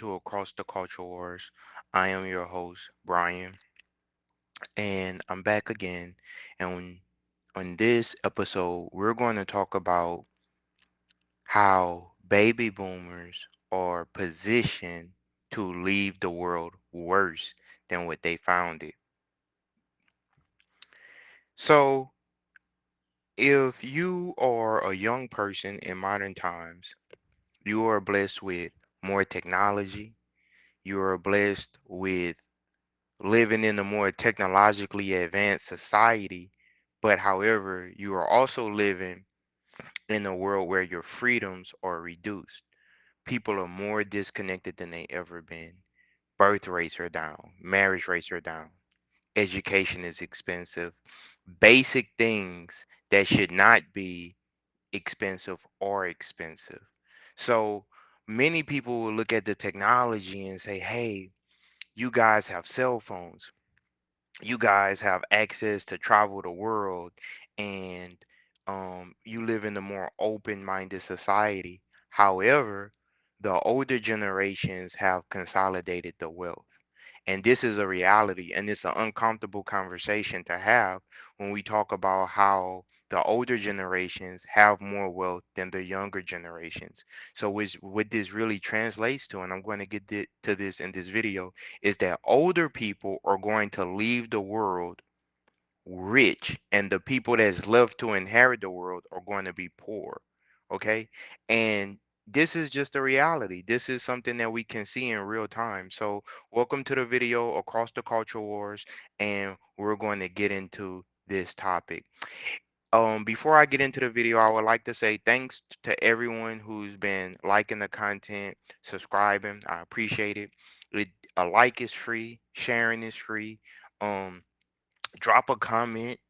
to Across the Culture Wars. I am your host, Brian, and I'm back again. And on this episode, we're going to talk about how baby boomers are positioned to leave the world worse than what they found it. So, if you are a young person in modern times, you are blessed with more technology, you are blessed with living in a more technologically advanced society, but however, you are also living in a world where your freedoms are reduced. People are more disconnected than they ever been. Birth rates are down, marriage rates are down, education is expensive. Basic things that should not be expensive are expensive. So many people will look at the technology and say, hey, you guys have cell phones, you guys have access to travel the world, and you live in a more open-minded society. However, the older generations have consolidated the wealth, and this is a reality, and it's an uncomfortable conversation to have when we talk about how the older generations have more wealth than the younger generations. So what this really translates to, and I'm going to get to this in this video, is that older people are going to leave the world rich, and the people that's left to inherit the world are going to be poor. Okay. And this is just a reality. This is something that we can see in real time. So welcome to the video Across the Culture Wars, and we're going to get into this topic. Before I get into the video, I would like to say thanks to everyone who's been liking the content, subscribing. I appreciate it. A like is free, sharing is free. um Drop a comment.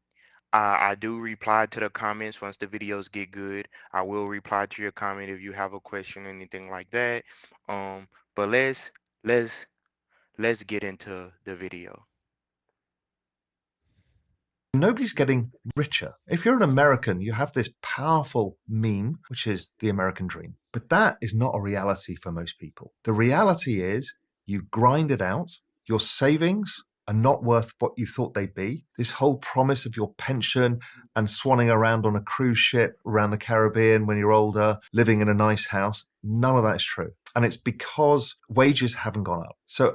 I do reply to the comments once the videos get good. I will reply to your comment if you have a question or anything like that. But let's let's get into the video. Nobody's getting richer. If you're an American, you have this powerful meme, which is the American dream. But that is not a reality for most people. The reality is you grind it out, your savings are not worth what you thought they'd be. This whole promise of your pension and swanning around on a cruise ship around the Caribbean when you're older, living in a nice house, none of that is true. And it's because wages haven't gone up. So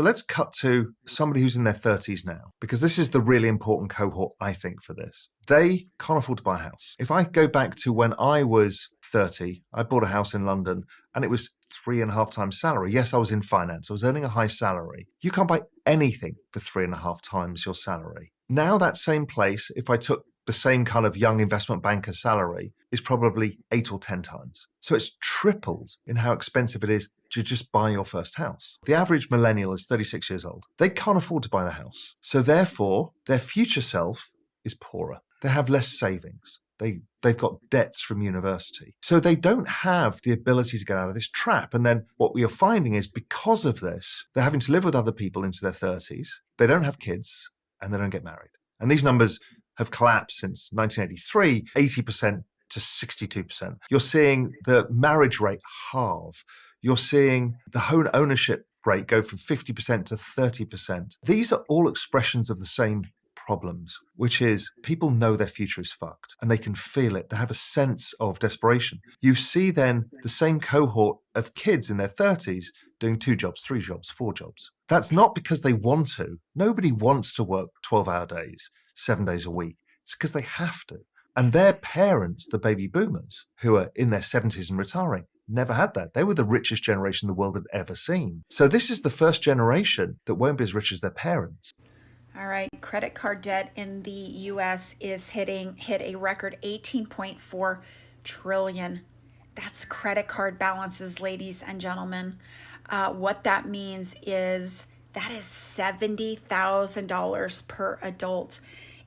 let's cut to somebody who's in their 30s now, because this is the really important cohort, I think, for this. They can't afford to buy a house. If I go back to when I was 30, I bought a house in London and it was 3.5 times salary. Yes, I was in finance. I was earning a high salary. You can't buy anything for 3.5 times your salary. Now that same place, if I took the same kind of young investment banker salary, is probably 8 or 10 times. So it's tripled in how expensive it is to just buy your first house. The average millennial is 36 years old. They can't afford to buy the house. So therefore, their future self is poorer. They have less savings. They've got debts from university. So they don't have the ability to get out of this trap. And then what we are finding is because of this, they're having to live with other people into their 30s. They don't have kids and they don't get married. And these numbers have collapsed since 1983, 80% to 62%. You're seeing the marriage rate halve. You're seeing the home ownership rate go from 50% to 30%. These are all expressions of the same problems, which is people know their future is fucked and they can feel it. They have a sense of desperation. You see then the same cohort of kids in their 30s doing 2 jobs, 3 jobs, 4 jobs. That's not because they want to. Nobody wants to work 12-hour days, 7 days a week. It's because they have to. And their parents, the baby boomers, who are in their 70s and retiring, never had that. They were the richest generation the world had ever seen. So this is the first generation that won't be as rich as their parents. All right, credit card debt in the US is hit a record 18.4 trillion. That's credit card balances, ladies and gentlemen. What that means is that is $70,000 per adult.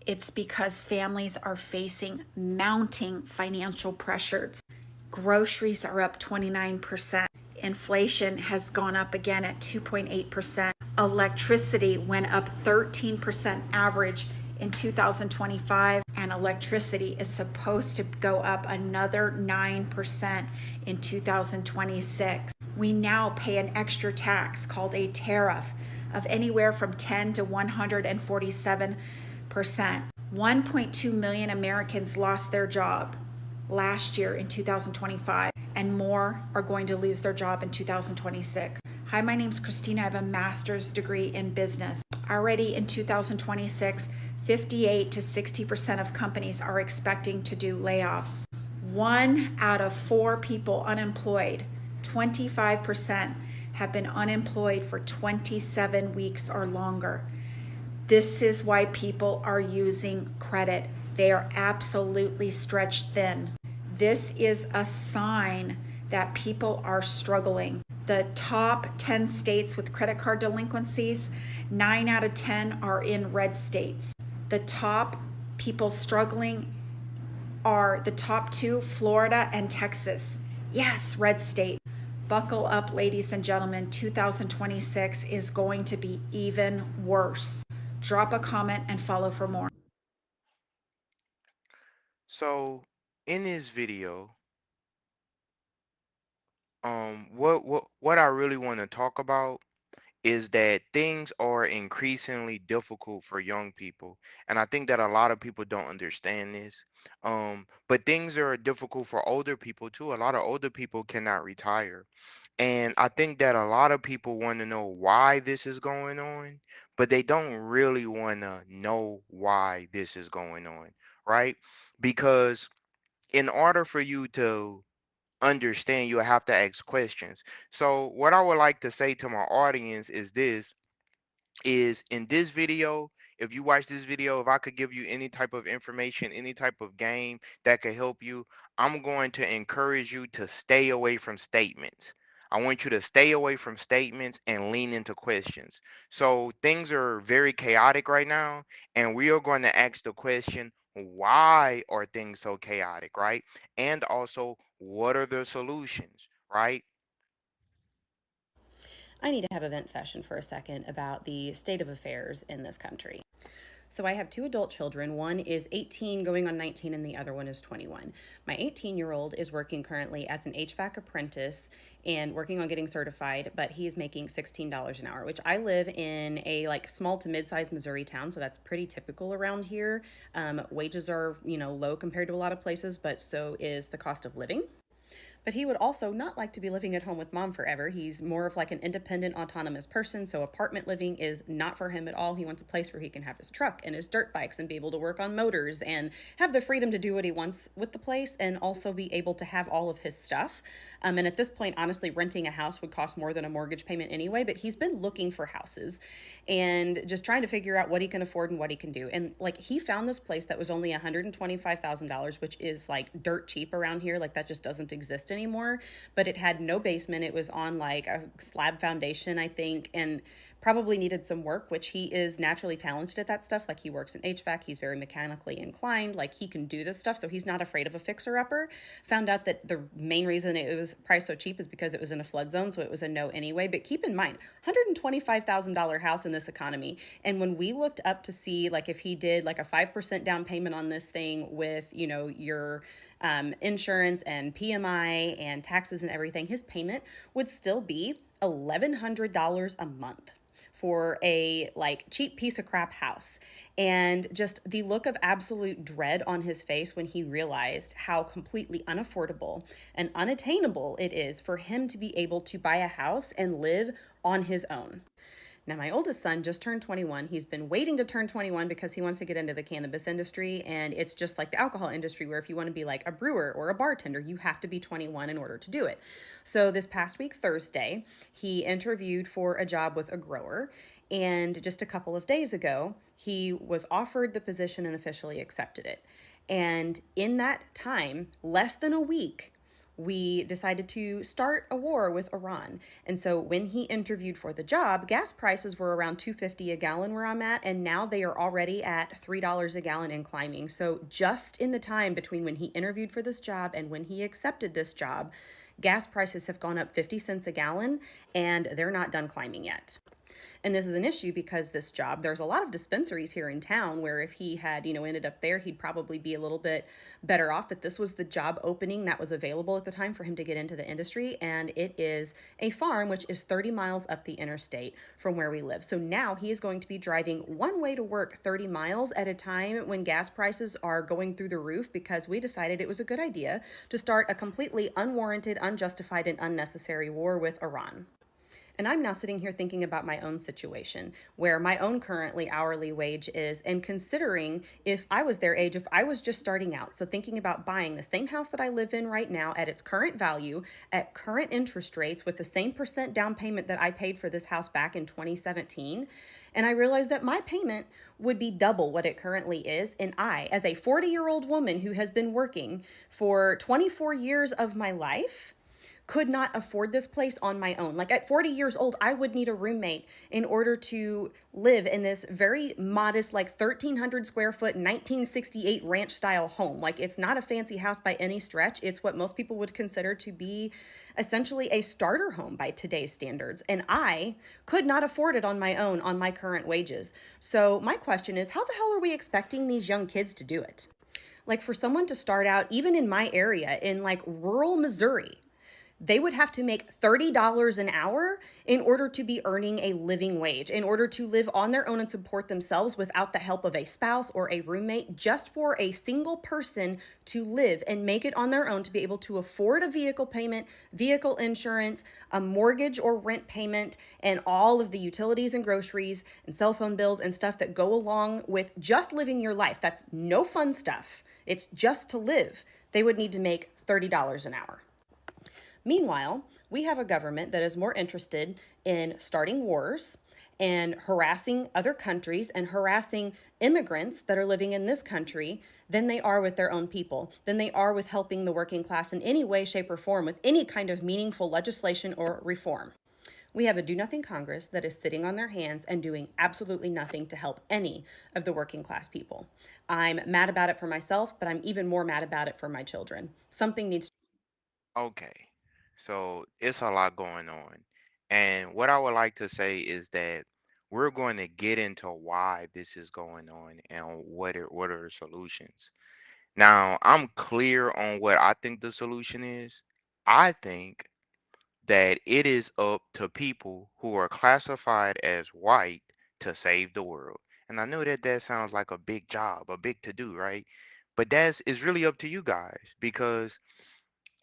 It's because families are facing mounting financial pressures. Groceries are up 29%. Inflation has gone up again at 2.8%. Electricity went up 13% average in 2025, and electricity is supposed to go up another 9% in 2026. We now pay an extra tax called a tariff of anywhere from 10 to 147%. 1.2 million Americans lost their job last year in 2025, and more are going to lose their job in 2026. Hi, my name's Christina. I have a master's degree in business. Already in 2026, 58 to 60% of companies are expecting to do layoffs. 1 out of 4 people unemployed, 25%, have been unemployed for 27 weeks or longer. This is why people are using credit. They are absolutely stretched thin. This is a sign that people are struggling. The top 10 states with credit card delinquencies, 9 out of 10 are in red states. The top people struggling are the top 2, Florida and Texas. Yes, red state. Buckle up, ladies and gentlemen. 2026 is going to be even worse. Drop a comment and follow for more. So in this video, what I really want to talk about is that things are increasingly difficult for young people. And I think that a lot of people don't understand this. But things are difficult for older people too. A lot of older people cannot retire. And I think that a lot of people want to know why this is going on, but they don't really want to know why this is going on, right? Because in order for you to understand, you have to ask questions. So, what I would like to say to my audience is this: is in this video, if you watch this video, if I could give you any type of information, any type of game that could help you, I'm going to encourage you to stay away from statements. I want you to stay away from statements and lean into questions. So things are very chaotic right now, and we are going to ask the question, why are things so chaotic, right? And also, what are the solutions, right? I need to have a vent session for a second about the state of affairs in this country. So I have 2 adult children. One is 18 going on 19 and the other one is 21. My 18-year-old is working currently as an HVAC apprentice and working on getting certified, but he is making $16 an hour, which I live in a small to mid-sized Missouri town, so that's pretty typical around here. Wages are, low compared to a lot of places, but so is the cost of living. But he would also not like to be living at home with mom forever. He's more of an independent, autonomous person, so apartment living is not for him at all. He wants a place where he can have his truck and his dirt bikes and be able to work on motors and have the freedom to do what he wants with the place and also be able to have all of his stuff. And at this point, honestly, renting a house would cost more than a mortgage payment anyway, but he's been looking for houses and just trying to figure out what he can afford and what he can do. And he found this place that was only $125,000, which is dirt cheap around here. That just doesn't exist anymore, but it had no basement. It was on a slab foundation, I think, and probably needed some work, which he is naturally talented at that stuff. He works in HVAC. He's very mechanically inclined. He can do this stuff. So he's not afraid of a fixer-upper. Found out that the main reason it was priced so cheap is because it was in a flood zone. So it was a no anyway. But keep in mind, $125,000 house in this economy. And when we looked up to see if he did a 5% down payment on this thing with, your insurance and PMI and taxes and everything, his payment would still be $1,100 a month for a cheap piece of crap house. And just the look of absolute dread on his face when he realized how completely unaffordable and unattainable it is for him to be able to buy a house and live on his own. Now, my oldest son just turned 21. He's been waiting to turn 21 because he wants to get into the cannabis industry. And it's just like the alcohol industry, where if you want to be a brewer or a bartender, you have to be 21 in order to do it. So this past week, Thursday, he interviewed for a job with a grower. And just a couple of days ago, he was offered the position and officially accepted it. And in that time, less than a week, we decided to start a war with Iran. And so when he interviewed for the job, gas prices were around $2.50 a gallon where I'm at, and now they are already at $3 a gallon and climbing. So just in the time between when he interviewed for this job and when he accepted this job, gas prices have gone up 50 cents a gallon, and they're not done climbing yet. And this is an issue because this job, there's a lot of dispensaries here in town where if he had, ended up there, he'd probably be a little bit better off. But this was the job opening that was available at the time for him to get into the industry. And it is a farm, which is 30 miles up the interstate from where we live. So now he is going to be driving one way to work 30 miles at a time when gas prices are going through the roof because we decided it was a good idea to start a completely unwarranted, unjustified, and unnecessary war with Iran. And I'm now sitting here thinking about my own situation, where my own currently hourly wage is, and considering if I was their age, if I was just starting out. So thinking about buying the same house that I live in right now at its current value, at current interest rates, with the same percent down payment that I paid for this house back in 2017. And I realized that my payment would be double what it currently is. And I, as a 40-year-old woman who has been working for 24 years of my life, could not afford this place on my own. Like at 40 years old, I would need a roommate in order to live in this very modest, like 1,300 square foot, 1968 ranch style home. Like it's not a fancy house by any stretch. It's what most people would consider to be essentially a starter home by today's standards. And I could not afford it on my own on my current wages. So my question is, how the hell are we expecting these young kids to do it? Like for someone to start out, even in my area, in like rural Missouri, they would have to make $30 an hour in order to be earning a living wage, in order to live on their own and support themselves without the help of a spouse or a roommate, just for a single person to live and make it on their own, to be able to afford a vehicle payment, vehicle insurance, a mortgage or rent payment, and all of the utilities and groceries and cell phone bills and stuff that go along with just living your life. That's no fun stuff. It's just to live. They would need to make $30 an hour. Meanwhile, we have a government that is more interested in starting wars and harassing other countries and harassing immigrants that are living in this country than they are with their own people, than they are with helping the working class in any way, shape, or form with any kind of meaningful legislation or reform. We have a do-nothing Congress that is sitting on their hands and doing absolutely nothing to help any of the working class people. I'm mad about it for myself, but I'm even more mad about it for my children. Something needs. Okay, so it's a lot going on. And what I would like to say is that we're going to get into why this is going on and what are the solutions. Now, I'm clear on what I think the solution is. I think that it is up to people who are classified as white to save the world. And I know that that sounds like a big job, a big to do, right? But that's is really up to you guys because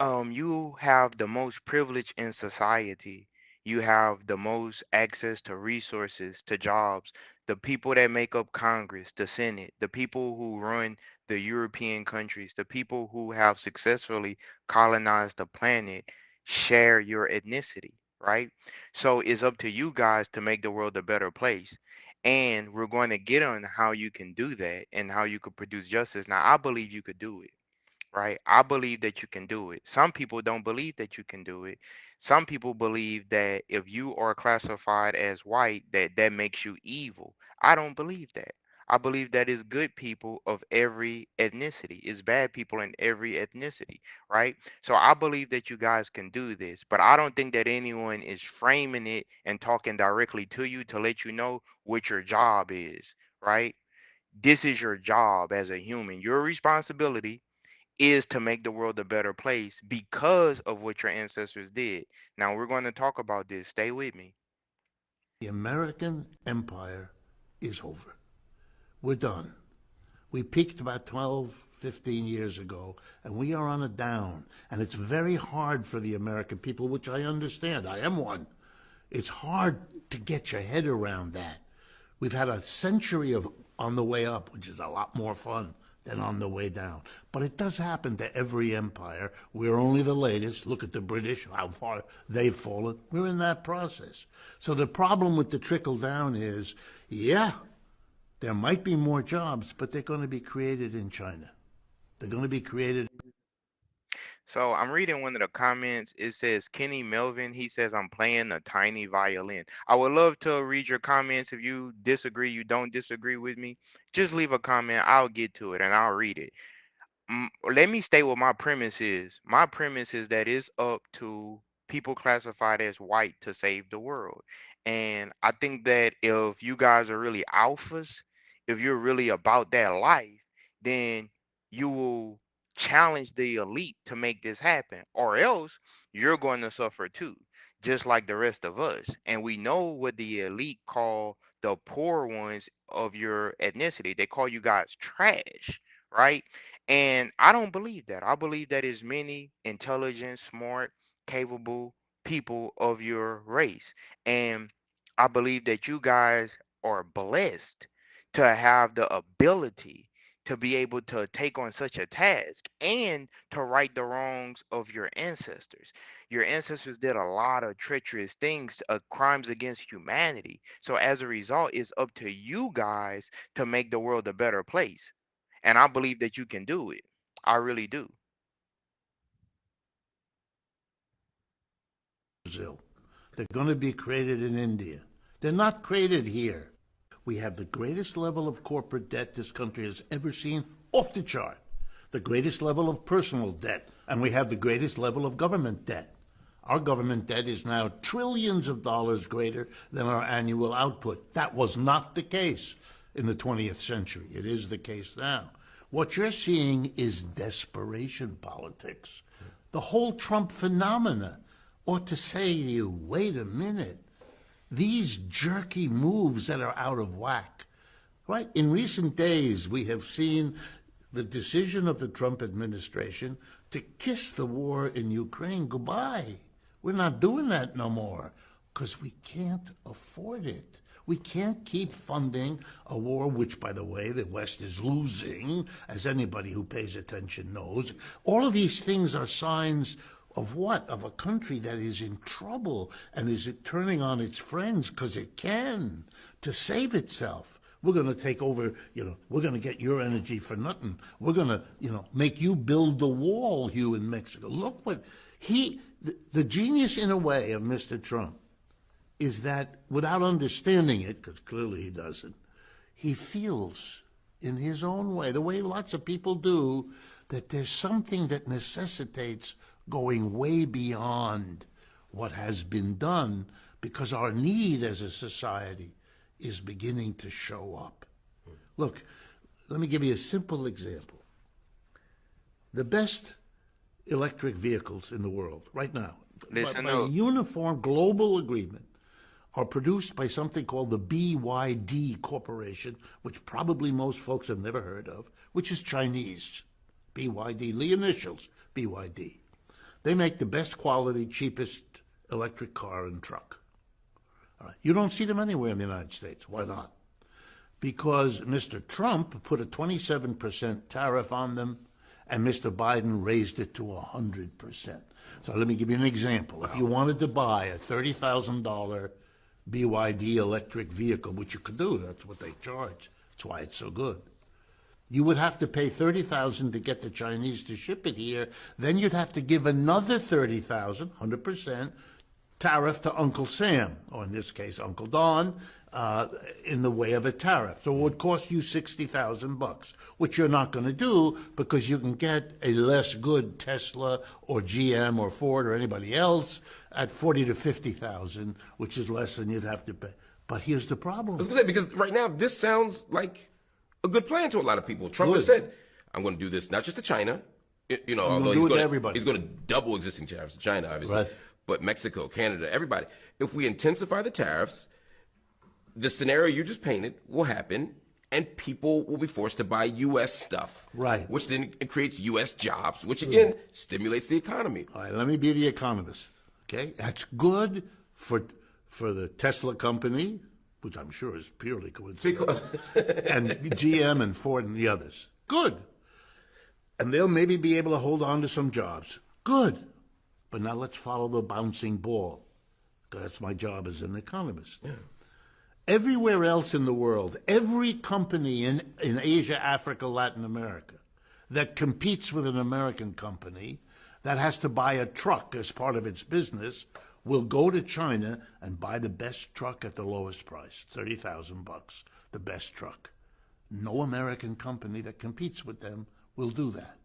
you have the most privilege in society. You have the most access to resources, to jobs. The people that make up Congress, the Senate, the people who run the European countries, the people who have successfully colonized the planet share your ethnicity, right? So it's up to you guys to make the world a better place. And we're going to get on how you can do that and how you could produce justice. Now, I believe you could do it, right? I believe that you can do it. Some people don't believe that you can do it. Some people believe that if you are classified as white, that that makes you evil. I don't believe that. I believe that it's good people of every ethnicity. It's bad people in every ethnicity, right? So I believe that you guys can do this, but I don't think that anyone is framing it and talking directly to you to let you know what your job is, right? This is your job as a human. Your responsibility is to make the world a better place because of what your ancestors did. Now we're going to talk about this. Stay with me. The American empire is over. We're done. We peaked about 12, 15 years ago, and we are on a down. And it's very hard for the American people, which I understand. I am one. It's hard to get your head around that. We've had a century of on the way up, which is a lot more fun than on the way down. But it does happen to every empire. We're only the latest. Look at the British, how far they've fallen. We're in that process. So the problem with the trickle down is, yeah, there might be more jobs, but they're going to be created in China. They're going to be created. So I'm reading one of the comments. It says Kenny Melvin. He says I'm playing a tiny violin. I would love to read your comments. If you disagree, you don't disagree with me, just leave a comment. I'll get to it and I'll read it. Let me state what my premise is. My premise is that it's up to people classified as white to save the world. And I think that if you guys are really alphas, if you're really about that life, then you will challenge the elite to make this happen, or else you're going to suffer too, just like the rest of us. And we know what the elite call the poor ones of your ethnicity. They call you guys trash, right? And I don't believe that. I believe that is many intelligent, smart, capable people of your race. And I believe that you guys are blessed to have the ability to be able to take on such a task and to right the wrongs of your ancestors. Your ancestors did a lot of treacherous things, crimes against humanity. So as a result, it's up to you guys to make the world a better place. And I believe that you can do it. I really do. Brazil. They're going to be created in India. They're not created here. We have the greatest level of corporate debt this country has ever seen, off the chart. The greatest level of personal debt, and we have the greatest level of government debt. Our government debt is now trillions of dollars greater than our annual output. That was not the case in the 20th century. It is the case now. What you're seeing is desperation politics. The whole Trump phenomena ought to say to you, wait a minute, these jerky moves that are out of whack, right? In recent days, we have seen the decision of the Trump administration to kiss the war in Ukraine goodbye. We're not doing that no more because we can't afford it. We can't keep funding a war, which, by the way, the West is losing, as anybody who pays attention knows. All of these things are signs of what? Of a country that is in trouble and is it turning on its friends because it can to save itself. We're going to take over, we're going to get your energy for nothing. We're going to, make you build the wall, you in Mexico. Look what the genius in a way of Mr. Trump is that without understanding it, because clearly he doesn't, he feels in his own way, the way lots of people do, that there's something that necessitates going way beyond what has been done because our need as a society is beginning to show up. Look, let me give you a simple example. The best electric vehicles in the world right now, Listen by up. a uniform global agreement, are produced by something called the BYD Corporation, which probably most folks have never heard of, which is Chinese. BYD, the initials, BYD. They make the best quality, cheapest electric car and truck. All right. You don't see them anywhere in the United States. Why not? Because Mr. Trump put a 27% tariff on them, and Mr. Biden raised it to 100%. So let me give you an example. If you wanted to buy a $30,000 BYD electric vehicle, which you could do, that's what they charge. That's why it's so good. You would have to pay $30,000 to get the Chinese to ship it here. Then you'd have to give another $30,000, 100% tariff to Uncle Sam, or in this case, Uncle Don, in the way of a tariff. So it would cost you $60,000, which you're not going to do because you can get a less good Tesla or GM or Ford or anybody else at $40,000 to $50,000, which is less than you'd have to pay. But here's the problem. I was going to say, because right now this sounds like a good plan to a lot of people. Trump has said, I'm going to do this not just to China, although he's going to double existing tariffs to China, obviously, right, but Mexico, Canada, everybody. If we intensify the tariffs, the scenario you just painted will happen, and people will be forced to buy U.S. stuff, right, which then it creates U.S. jobs, which again stimulates the economy. All right, let me be the economist. Okay, that's good for the Tesla company, which I'm sure is purely coincidental, and GM and Ford and the others. Good. And they'll maybe be able to hold on to some jobs. Good. But now let's follow the bouncing ball, because that's my job as an economist. Yeah. Everywhere else in the world, every company in Asia, Africa, Latin America that competes with an American company that has to buy a truck as part of its business will go to China and buy the best truck at the lowest price, $30,000, the best truck. No American company that competes with them will do that.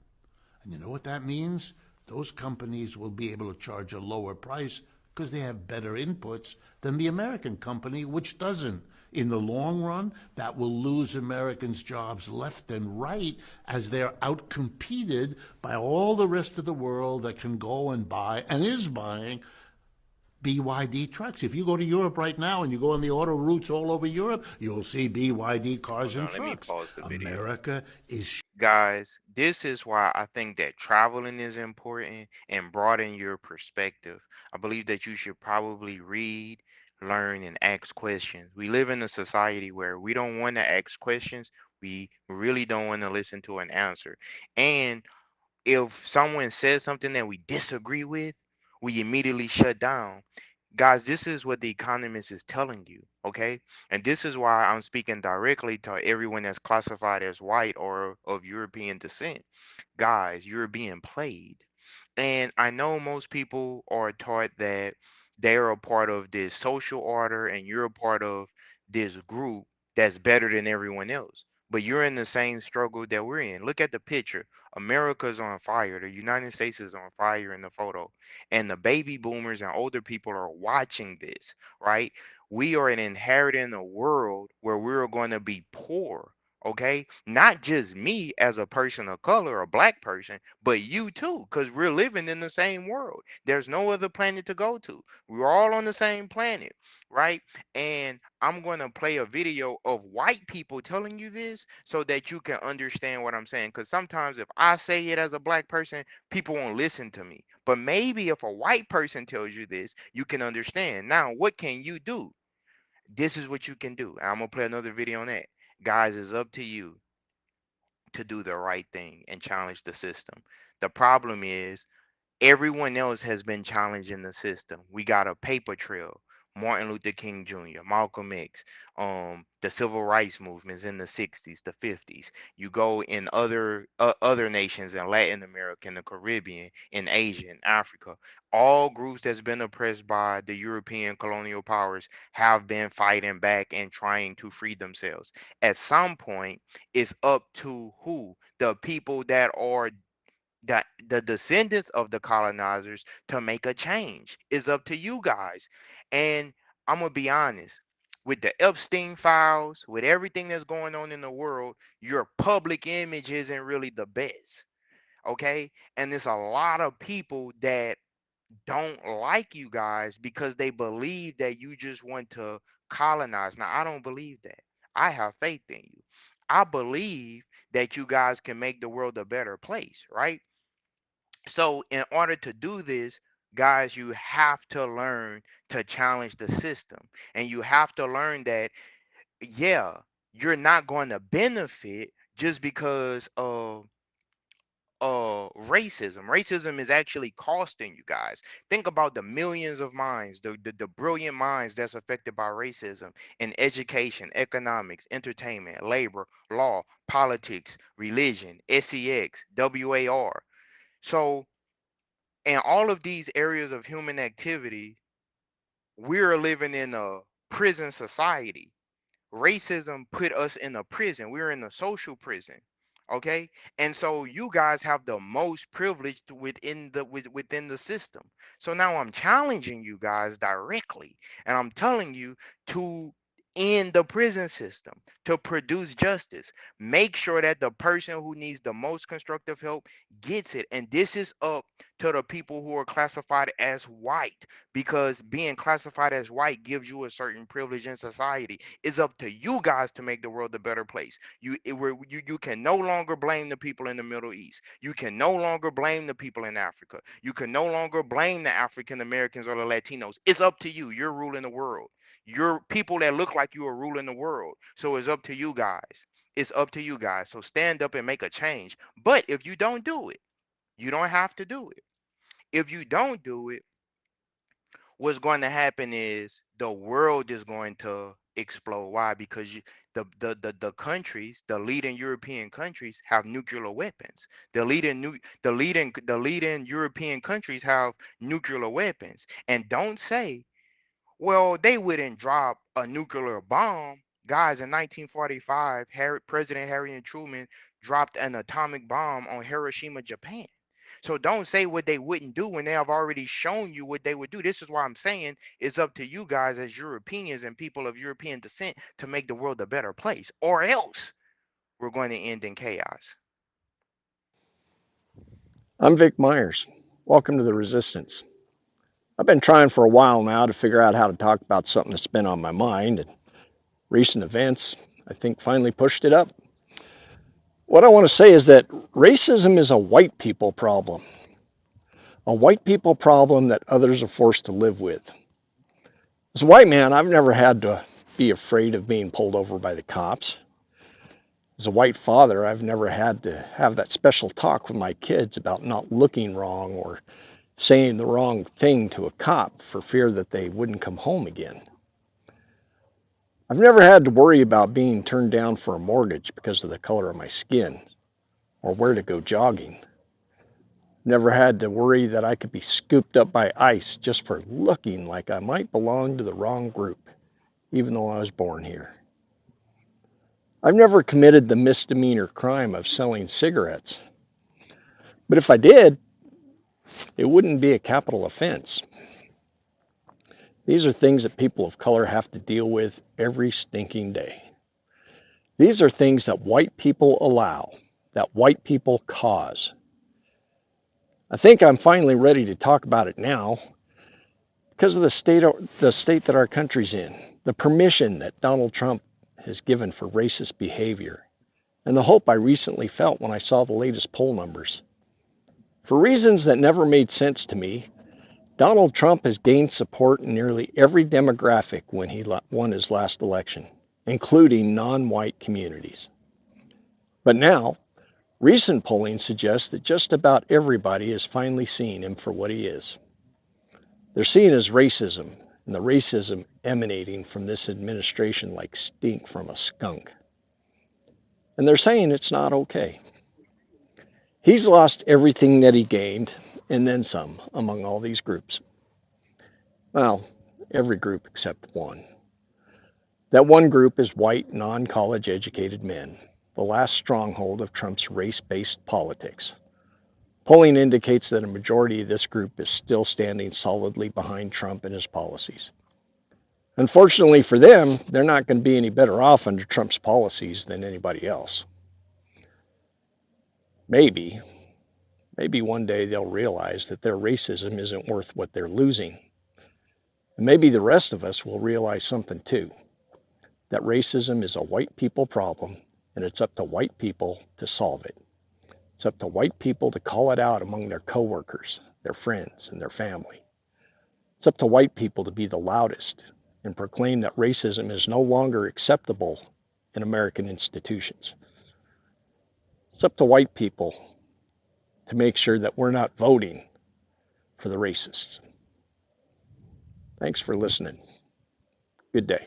And you know what that means? those companies will be able to charge a lower price because they have better inputs than the American company, which doesn't. In the long run, that will lose Americans' jobs left and right as they're outcompeted by all the rest of the world that can go and buy and is buying BYD trucks. If you go to Europe right now and you go on the auto routes all over Europe, you'll see BYD cars and Let me trucks. pause the video. America is... Guys, this is why I think that traveling is important and broaden your perspective. I believe that you should probably read, learn, and ask questions. We live in a society where we don't want to ask questions. We really don't want to listen to an answer. And if someone says something that we disagree with, we immediately shut down. Guys, this is what the economist is telling you, okay? And this is why I'm speaking directly to everyone that's classified as white or of European descent. Guys, you're being played. And I know most people are taught that they're a part of this social order and you're a part of this group that's better than everyone else. But you're in the same struggle that we're in. Look at the picture. America's on fire. The United States is on fire in the photo. And the baby boomers and older people are watching this, right? We are inheriting a world where we're going to be poor. Okay, not just me as a person of color, a black person, but you too, because we're living in the same world. There's no other planet to go to. We're all on the same planet, right? And I'm going to play a video of white people telling you this so that you can understand what I'm saying. Because sometimes if I say it as a black person, people won't listen to me. But maybe if a white person tells you this, you can understand. Now, what can you do? This is what you can do. I'm going to play another video on that. Guys, it's up to you to do the right thing and challenge the system. The problem is everyone else has been challenging the system. We got a paper trail. Martin Luther King Jr., Malcolm X, the civil rights movements in the 60s, the 50s. You go in other nations in Latin America, in the Caribbean, in Asia, in Africa. All groups that's been oppressed by the European colonial powers have been fighting back and trying to free themselves. At some point, it's up to who? The people that are the descendants of the colonizers to make a change. It's up to you guys. And I'm gonna be honest, with the Epstein files, with everything that's going on in the world, your public image isn't really the best. Okay. And there's a lot of people that don't like you guys because they believe that you just want to colonize. Now, I don't believe that. I have faith in you. I believe that you guys can make the world a better place, right? So, in order to do this, guys, you have to learn to challenge the system. And you have to learn that, yeah, you're not going to benefit just because of racism. Racism is actually costing you guys. Think about the millions of minds, the brilliant minds that's affected by racism in education, economics, entertainment, labor, law, politics, religion, sex, war. So in all of these areas of human activity, we're living in a prison society. Racism put us in a prison. We're in a social prison. Okay? And so you guys have the most privilege within the system. So now I'm challenging you guys directly and I'm telling you to end the prison system, to produce justice. Make sure that the person who needs the most constructive help gets it. And this is up to the people who are classified as white, because being classified as white gives you a certain privilege in society. It's up to you guys to make the world a better place. You can no longer blame the people in the Middle East. You can no longer blame the people in Africa. You can no longer blame the African Americans or the Latinos. It's up to you. You're ruling the world. You're people that look like you are ruling the world. So it's up to you guys. It's up to you guys. So stand up and make a change. But if you don't do it, you don't have to do it. If you don't do it, what's going to happen is the world is going to explode. Why? Because the countries, the leading European countries, have nuclear weapons. The leading European countries have nuclear weapons. And don't say, well, they wouldn't drop a nuclear bomb. Guys, in 1945, President Harry and Truman dropped an atomic bomb on Hiroshima, Japan. So don't say what they wouldn't do when they have already shown you what they would do. This is why I'm saying it's up to you guys as Europeans and people of European descent to make the world a better place, or else we're going to end in chaos. I'm Vic Myers. Welcome to the Resistance. I've been trying for a while now to figure out how to talk about something that's been on my mind, and recent events, I think, finally pushed it up. What I want to say is that racism is a white people problem, a white people problem that others are forced to live with. As a white man, I've never had to be afraid of being pulled over by the cops. As a white father, I've never had to have that special talk with my kids about not looking wrong or saying the wrong thing to a cop for fear that they wouldn't come home again. I've never had to worry about being turned down for a mortgage because of the color of my skin or where to go jogging. Never had to worry that I could be scooped up by ICE just for looking like I might belong to the wrong group, even though I was born here. I've never committed the misdemeanor crime of selling cigarettes. But if I did, it wouldn't be a capital offense. These are things that people of color have to deal with every stinking day. These are things that white people allow, that white people cause. I think I'm finally ready to talk about it now because of the state that our country's in, the permission that Donald Trump has given for racist behavior, and the hope I recently felt when I saw the latest poll numbers. For reasons that never made sense to me, Donald Trump has gained support in nearly every demographic when he won his last election, including non-white communities. But now, recent polling suggests that just about everybody is finally seeing him for what he is. They're seeing his racism, and the racism emanating from this administration like stink from a skunk. And they're saying it's not okay. He's lost everything that he gained, and then some, among all these groups. Well, every group except one. That one group is white, non-college educated men, the last stronghold of Trump's race-based politics. Polling indicates that a majority of this group is still standing solidly behind Trump and his policies. Unfortunately for them, they're not going to be any better off under Trump's policies than anybody else. Maybe one day they'll realize that their racism isn't worth what they're losing. And maybe the rest of us will realize something too, that racism is a white people problem, and it's up to white people to solve it. It's up to white people to call it out among their coworkers, their friends, and their family. It's up to white people to be the loudest and proclaim that racism is no longer acceptable in American institutions. It's up to white people to make sure that we're not voting for the racists. Thanks for listening. Good day.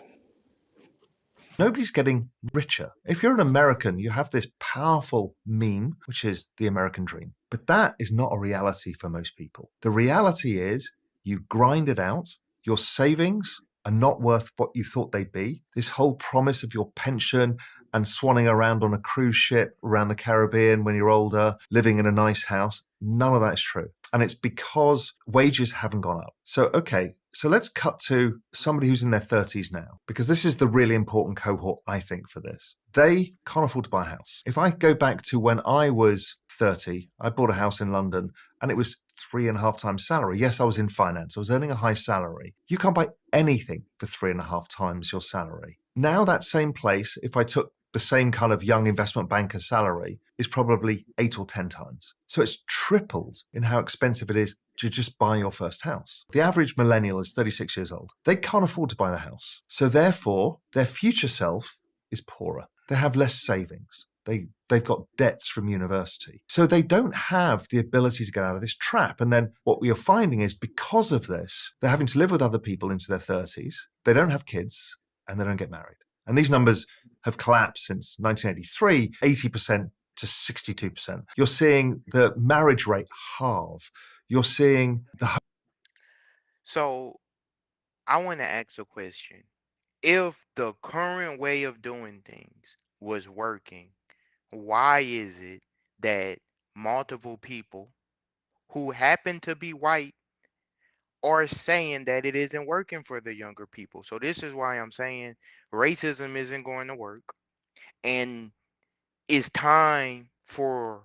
Nobody's getting richer. If you're an American, you have this powerful meme, which is the American dream. But that is not a reality for most people. The reality is you grind it out. Your savings are not worth what you thought they'd be. This whole promise of your pension and swanning around on a cruise ship around the Caribbean when you're older, living in a nice house, none of that is true. And it's because wages haven't gone up. So let's cut to somebody who's in their 30s now, because this is the really important cohort, I think, for this. They can't afford to buy a house. If I go back to when I was 30, I bought a house in London and it was 3.5 times salary. Yes, I was in finance. I was earning a high salary. You can't buy anything for 3.5 times your salary. Now that same place, if I took the same kind of young investment banker salary, is probably 8 or 10 times. So it's tripled in how expensive it is to just buy your first house. The average millennial is 36 years old. They can't afford to buy the house. So therefore, their future self is poorer. They have less savings. They've got debts from university. So they don't have the ability to get out of this trap. And then what we are finding is because of this, they're having to live with other people into their 30s. They don't have kids and they don't get married. And these numbers have collapsed since 1983, 80% to 62%. You're seeing the marriage rate halve. You're seeing the... So I want to ask a question. If the current way of doing things was working, why is it that multiple people who happen to be white are saying that it isn't working for the younger people. So this is why I'm saying racism isn't going to work. And it's time for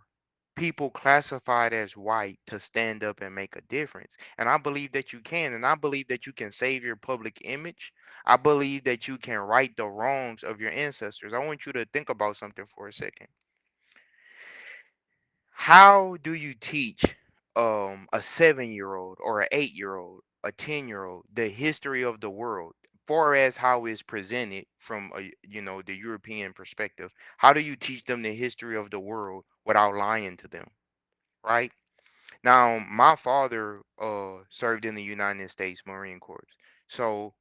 people classified as white to stand up and make a difference. And I believe that you can. And I believe that you can save your public image. I believe that you can right the wrongs of your ancestors. I want you to think about something for a second. How do you teach a 7-year-old or an 8-year-old, a 10-year-old the history of the world, far as how it's presented from the European perspective? How do you teach them the history of the world without lying to them, right? Now, my father served in the United States Marine Corps. So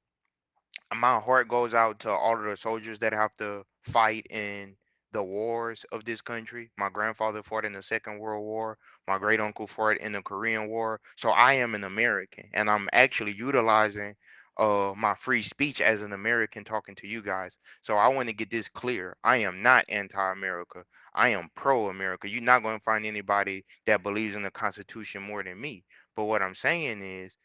my heart goes out to all of the soldiers that have to fight in the wars of this country. My grandfather fought in the Second World War. My great uncle fought in the Korean War. So I am an American, and I'm actually utilizing my free speech as an American talking to you guys. So I want to get this clear. I am not anti-America. I am pro-America. You're not going to find anybody that believes in the Constitution more than me. But what I'm saying is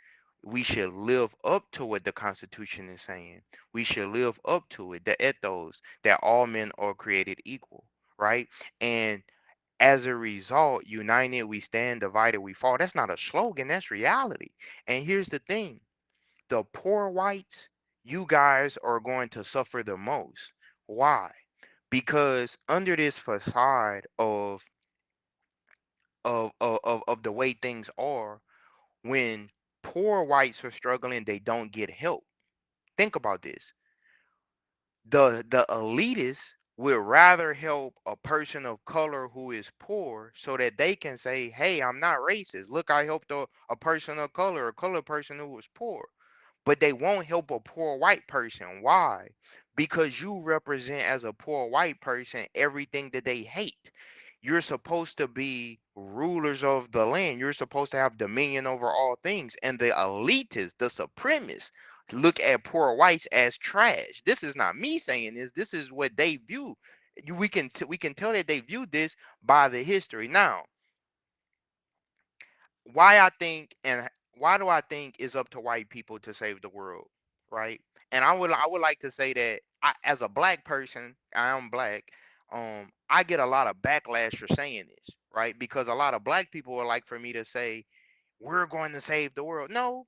we should live up to what the Constitution is saying. We should live up to it, the ethos that all men are created equal, right? And as a result, united we stand, divided we fall. That's not a slogan, that's reality. And here's the thing, the poor whites, you guys are going to suffer the most. Why? Because under this facade of the way things are, when poor whites are struggling, they don't get help. Think about this. The elitists would rather help a person of color who is poor so that they can say, hey, I'm not racist. Look, I helped a person of color, a colored person who was poor. But they won't help a poor white person. Why? Because you represent, as a poor white person, everything that they hate. You're supposed to be rulers of the land. You're supposed to have dominion over all things. And the elitists, the supremacists, look at poor whites as trash. This is not me saying this. This is what they view. We can tell that they view this by the history. Now, why I think and why do I think it's up to white people to save the world, right? And I would like to say that as a black person, I am black. I get a lot of backlash for saying this, right? Because a lot of black people would like for me to say we're going to save the world. No,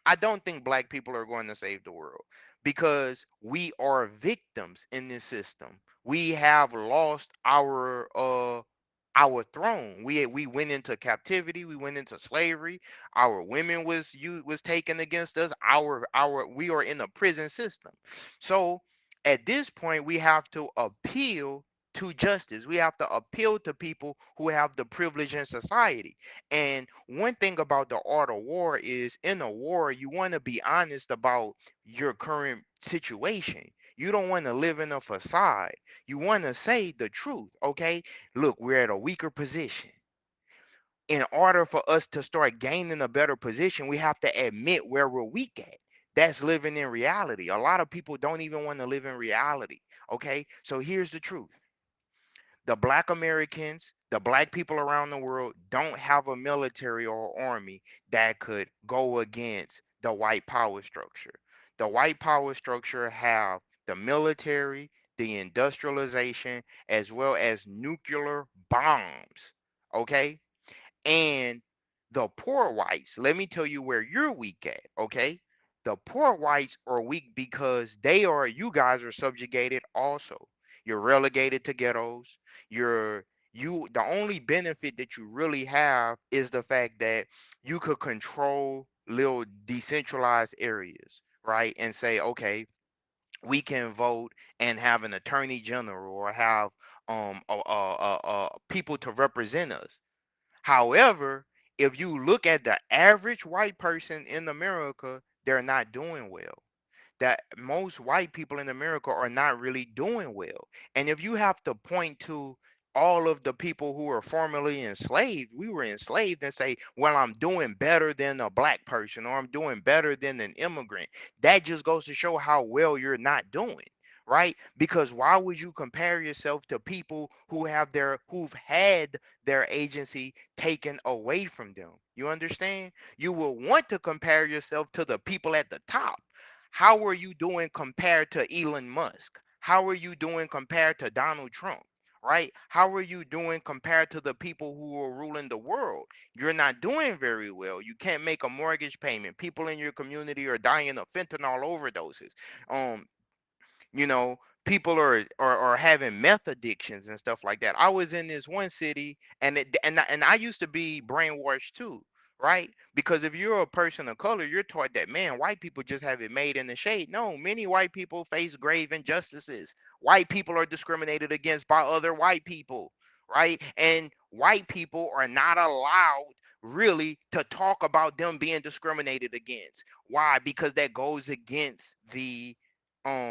I don't think black people are going to save the world because we are victims in this system. We have lost our throne. We went into captivity. We went into slavery. Our women was taken against us. Our we are in a prison system. So at this point, we have to appeal to justice. We have to appeal to people who have the privilege in society. And one thing about the art of war is, in a war, you want to be honest about your current situation. You don't want to live in a facade. You want to say the truth, okay? Look, we're at a weaker position. In order for us to start gaining a better position, we have to admit where we're weak at. That's living in reality. A lot of people don't even want to live in reality, okay? So here's the truth. The black Americans, the black people around the world don't have a military or army that could go against the white power structure. The white power structure have the military, the industrialization, as well as nuclear bombs. Okay? And the poor whites, let me tell you where you're weak at, okay? The poor whites are weak because you guys are subjugated also. You're relegated to ghettos. The only benefit that you really have is the fact that you could control little decentralized areas, right? And say, okay, we can vote and have an attorney general or have people to represent us. However, if you look at the average white person in America, they're not doing well. That most white people in America are not really doing well. And if you have to point to all of the people who were formerly enslaved, we were enslaved, and say, well, I'm doing better than a black person or I'm doing better than an immigrant, that just goes to show how well you're not doing, right? Because why would you compare yourself to people who've had their agency taken away from them? You understand? You will want to compare yourself to the people at the top. How are you doing compared to Elon Musk? How are you doing compared to Donald Trump? Right? How are you doing compared to the people who are ruling the world? You're not doing very well. You can't make a mortgage payment. People in your community are dying of fentanyl overdoses. Um, you know, people are having meth addictions and stuff like that. I was in this one city, and I used to be brainwashed too, right? Because if you're a person of color, you're taught that, man, white people just have it made in the shade. No, many white people face grave injustices. White people are discriminated against by other white people, right? And white people are not allowed really to talk about them being discriminated against. Why? Because that goes against the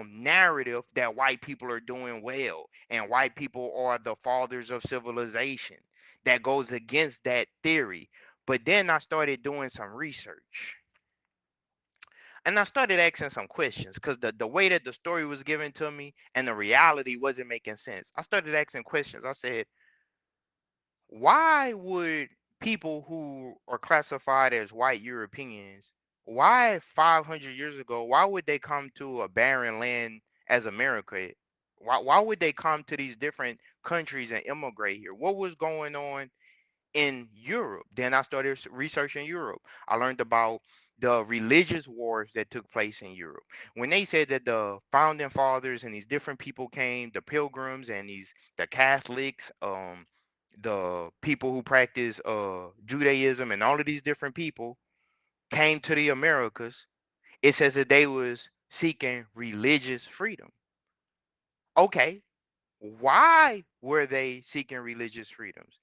narrative that white people are doing well and white people are the fathers of civilization. That goes against that theory. But then I started doing some research and I started asking some questions because the way that the story was given to me and the reality wasn't making sense. I started asking questions. I said, why would people who are classified as white Europeans, why 500 years ago, why would they come to a barren land as America? Why would they come to these different countries and immigrate here? What was going on in Europe? Then I started researching Europe. I learned about the religious wars that took place in Europe. When they said that the founding fathers and these different people came, the pilgrims and the Catholics, the people who practice Judaism and all of these different people came to the Americas, it says that they was seeking religious freedom. Okay, why were they seeking religious freedoms?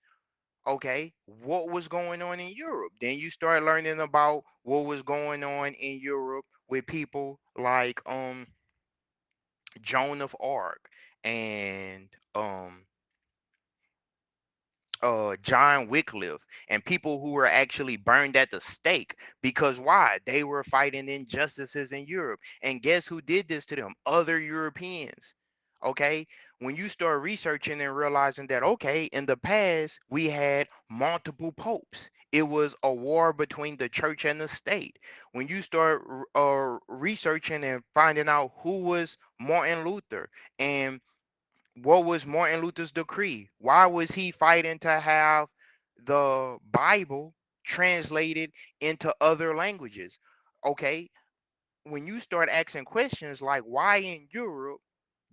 Okay, what was going on in Europe? Then you start learning about what was going on in Europe with people like Joan of Arc and John Wycliffe and people who were actually burned at the stake because why? They were fighting injustices in Europe. And guess who did this to them? Other Europeans. Okay, when you start researching and realizing that, okay, in the past we had multiple popes. It was a war between the church and the state. When you start researching and finding out who was Martin Luther and what was Martin Luther's decree? Why was he fighting to have the Bible translated into other languages? Okay, when you start asking questions like why in Europe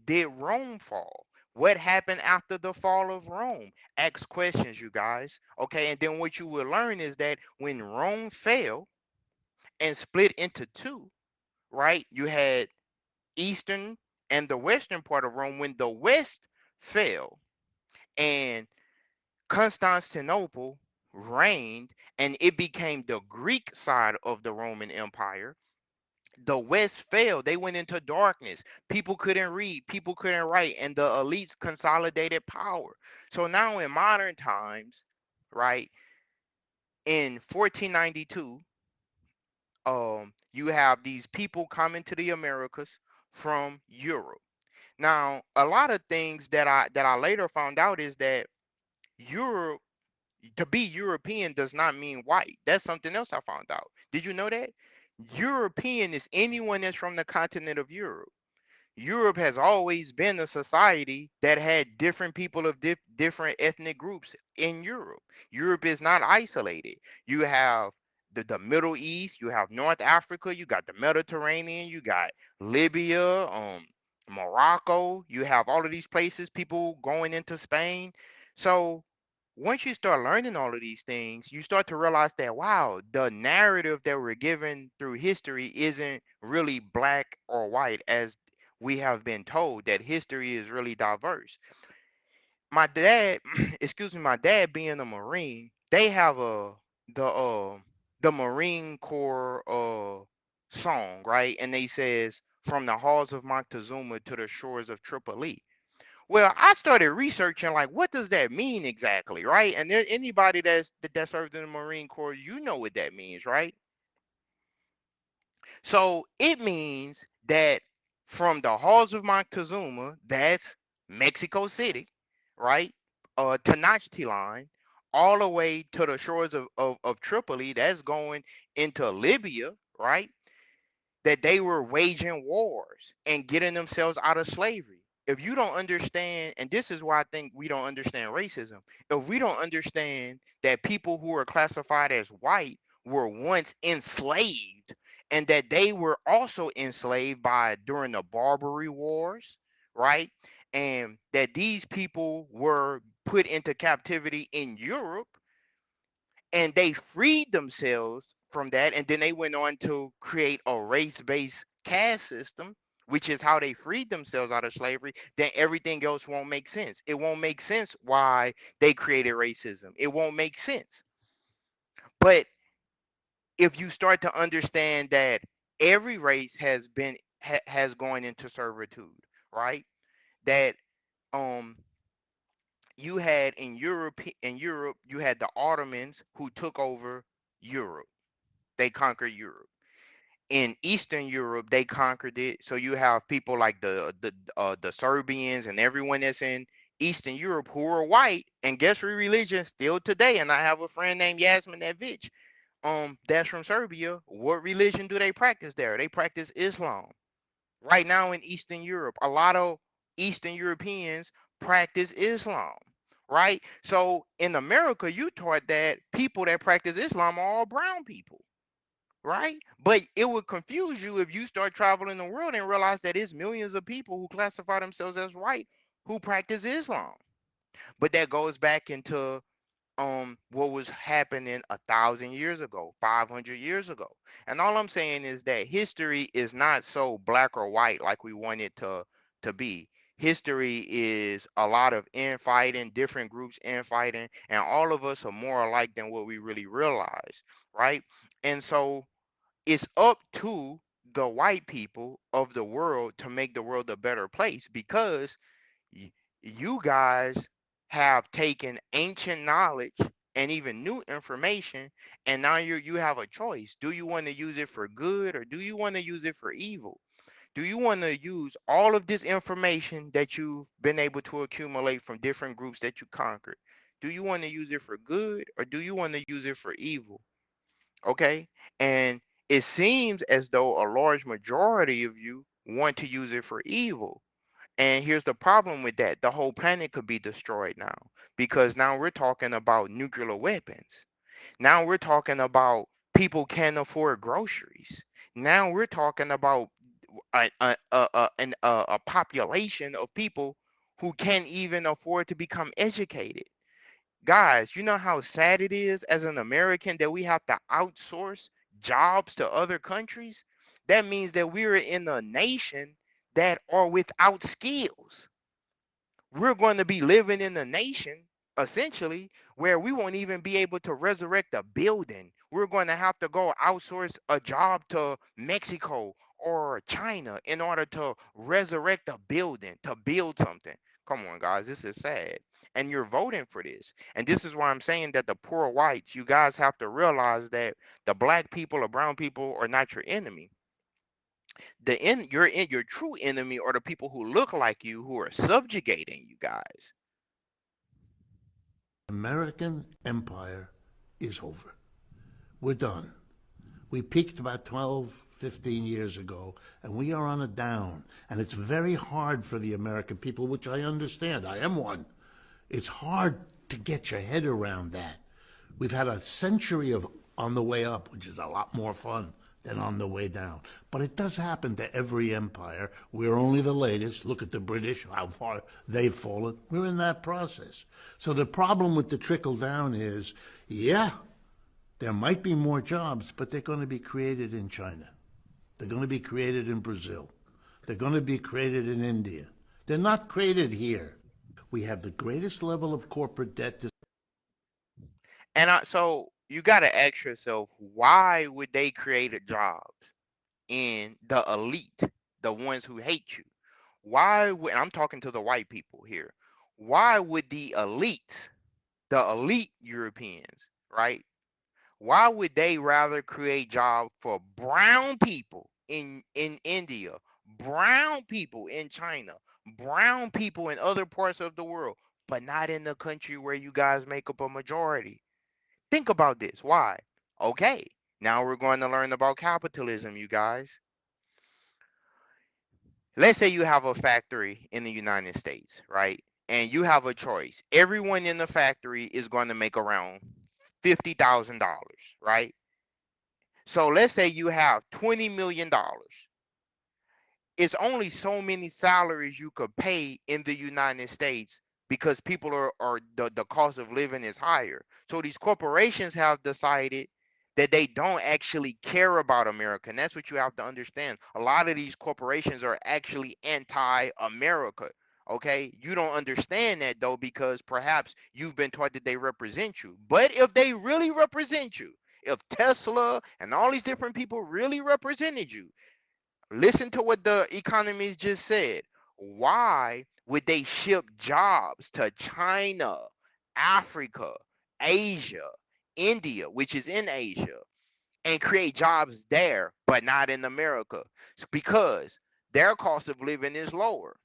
did Rome fall? What happened after the fall of Rome? Ask questions, you guys. Okay, and then what you will learn is that when Rome fell and split into two, right? You had eastern and the western part of Rome. When the west fell, and Constantinople reigned and it became the Greek side of the Roman Empire. The West fell. They went into darkness. People couldn't read, people couldn't write, and the elites consolidated power. So now in modern times, right, in 1492, you have these people coming to the Americas from Europe. Now, a lot of things that I later found out is that Europe to be European does not mean white. That's something else I found out. Did you know that? European is anyone that's from the continent of Europe. Europe has always been a society that had different people of different ethnic groups in Europe. Europe is not isolated. You have the Middle East, you have North Africa, you got the Mediterranean, you got Libya, Morocco, you have all of these places, people going into Spain. So once you start learning all of these things, you start to realize that, wow, the narrative that we're given through history isn't really black or white as we have been told, that history is really diverse. My dad, excuse me, my dad being a Marine, they have the uh the Marine Corps song, right? And they says from the halls of Montezuma to the shores of Tripoli. Well, I started researching like what does that mean exactly, right? And there anybody that served in the Marine Corps, you know what that means, right? So it means that from the halls of Montezuma, that's Mexico City, right? Tenochtitlan, all the way to the shores of Tripoli, that's going into Libya, right? That they were waging wars and getting themselves out of slavery. If you don't understand, and this is why I think we don't understand racism, if we don't understand that people who are classified as white were once enslaved and that they were also enslaved by during the Barbary Wars, right? And that these people were put into captivity in Europe and they freed themselves from that, and then they went on to create a race-based caste system, which is how they freed themselves out of slavery. Then everything else won't make sense. It won't make sense why they created racism. It won't make sense. But if you start to understand that every race has gone into servitude, right? That um you had in Europe you had the Ottomans who took over Europe. They conquered Europe. In Eastern Europe, they conquered it. So you have people like the Serbians and everyone that's in Eastern Europe who are white and guess what religion still today. And I have a friend named Yasmin Evich, that's from Serbia. What religion do they practice there? They practice Islam. Right now in Eastern Europe, a lot of Eastern Europeans practice Islam. Right? So in America, you taught that people that practice Islam are all brown people, right? But it would confuse you if you start traveling the world and realize that it's millions of people who classify themselves as white who practice Islam. But that goes back into what was happening 1,000 years ago, 500 years ago. And all I'm saying is that history is not so black or white like we want it to be. History is a lot of infighting, different groups infighting, and all of us are more alike than what we really realize, right? And so it's up to the white people of the world to make the world a better place because you guys have taken ancient knowledge and even new information and now you have a choice. Do you want to use it for good or do you want to use it for evil? Do you want to use all of this information that you've been able to accumulate from different groups that you conquered? Do you want to use it for good or do you want to use it for evil? Okay. And it seems as though a large majority of you want to use it for evil. And here's the problem with that: the whole planet could be destroyed now because now we're talking about nuclear weapons. Now we're talking about people can't afford groceries. Now we're talking about a population of people who can't even afford to become educated. Guys, you know how sad it is as an American that we have to outsource jobs to other countries? That means that we're in a nation that are without skills. We're going to be living in a nation essentially where we won't even be able to resurrect a building. We're going to have to go outsource a job to Mexico or China in order to resurrect a building, to build something. Come on, guys, this is sad. And you're voting for this. And this is why I'm saying that the poor whites, you guys have to realize that the black people or brown people are not your enemy. Your true enemy are the people who look like you who are subjugating you guys. American empire is over. We're done. We peaked about 12, 15 years ago, and we are on a down. And it's very hard for the American people, which I understand. I am one. It's hard to get your head around that. We've had a century of on the way up, which is a lot more fun than on the way down. But it does happen to every empire. We're only the latest. Look at the British, how far they've fallen. We're in that process. So the problem with the trickle down is, yeah, there might be more jobs, but they're going to be created in China. They're going to be created in Brazil. They're going to be created in India. They're not created here. We have the greatest level of corporate debt. And so you got to ask yourself, why would they create a jobs in the elite, the ones who hate you? Why would, and I'm talking to the white people here, why would the elites, the elite Europeans, right? Why would they rather create jobs for brown people in India, brown people in China, brown people in other parts of the world, but not in the country where you guys make up a majority. Think about this. Why? Okay, now we're going to learn about capitalism, you guys. Let's say you have a factory in the United States, right? And you have a choice. Everyone in the factory is going to make around $50,000, right? So let's say you have $20 million. It's only so many salaries you could pay in the United States because people are the cost of living is higher. So these corporations have decided that they don't actually care about America. And that's what you have to understand. A lot of these corporations are actually anti-America. Okay, you don't understand that though because perhaps you've been taught that they represent you. But if they really represent you, if Tesla and all these different people really represented you, listen to what the economist just said. Why would they ship jobs to China, Africa, Asia, India, which is in Asia, and create jobs there, but not in America? It's because their cost of living is lower.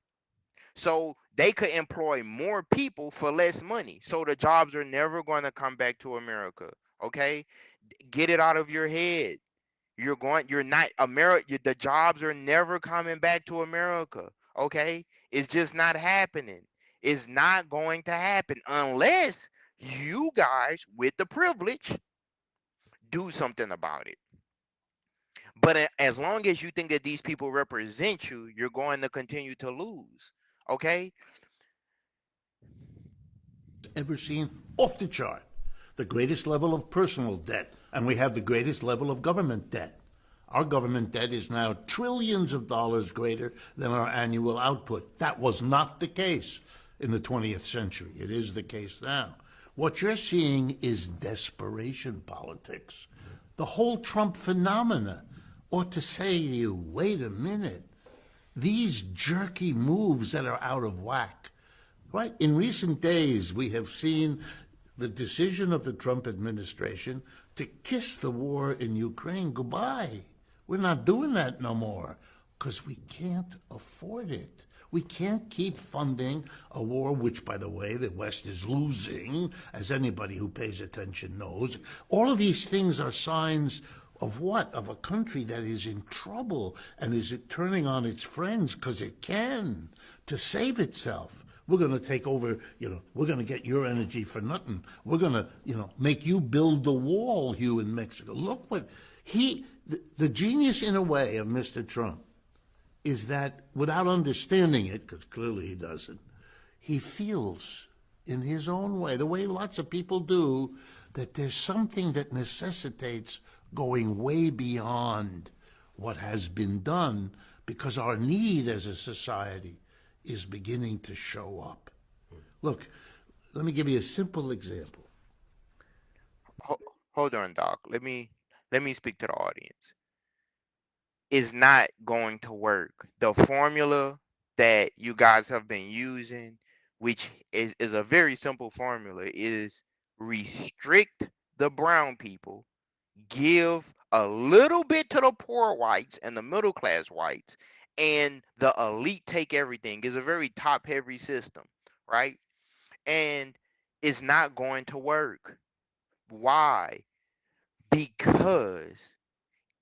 So they could employ more people for less money. So the jobs are never going to come back to America. Okay? Get it out of your head. You're not America. The jobs are never coming back to America. Okay, it's just not happening. It's not going to happen unless you guys with the privilege do something about it. But as long as you think that these people represent you, you're going to continue to lose. Okay. Ever seen off the chart. The greatest level of personal debt, and we have the greatest level of government debt. Our government debt is now trillions of dollars greater than our annual output. That was not the case in the 20th century. It is the case now. What you're seeing is desperation politics. The whole Trump phenomena ought to say to you, wait a minute, these jerky moves that are out of whack. Right? In recent days, we have seen the decision of the Trump administration to kiss the war in Ukraine goodbye. We're not doing that no more because we can't afford it. We can't keep funding a war, which, by the way, the West is losing, as anybody who pays attention knows. All of these things are signs of what? Of a country that is in trouble and is it turning on its friends because it can to save itself. We're going to take over, we're going to get your energy for nothing. We're going to, make you build the wall, Hugh, in Mexico. Look what the genius in a way of Mr. Trump is that without understanding it, because clearly he doesn't, he feels in his own way, the way lots of people do, that there's something that necessitates going way beyond what has been done because our need as a society is beginning to show up. Look, let me give you a simple example. Hold on, Doc. Let me speak to the audience. Is not going to work. The formula that you guys have been using, which is a very simple formula, is restrict the brown people, give a little bit to the poor whites and the middle class whites, and the elite take everything. Is a very top heavy system, right? And it's not going to work. Why? Because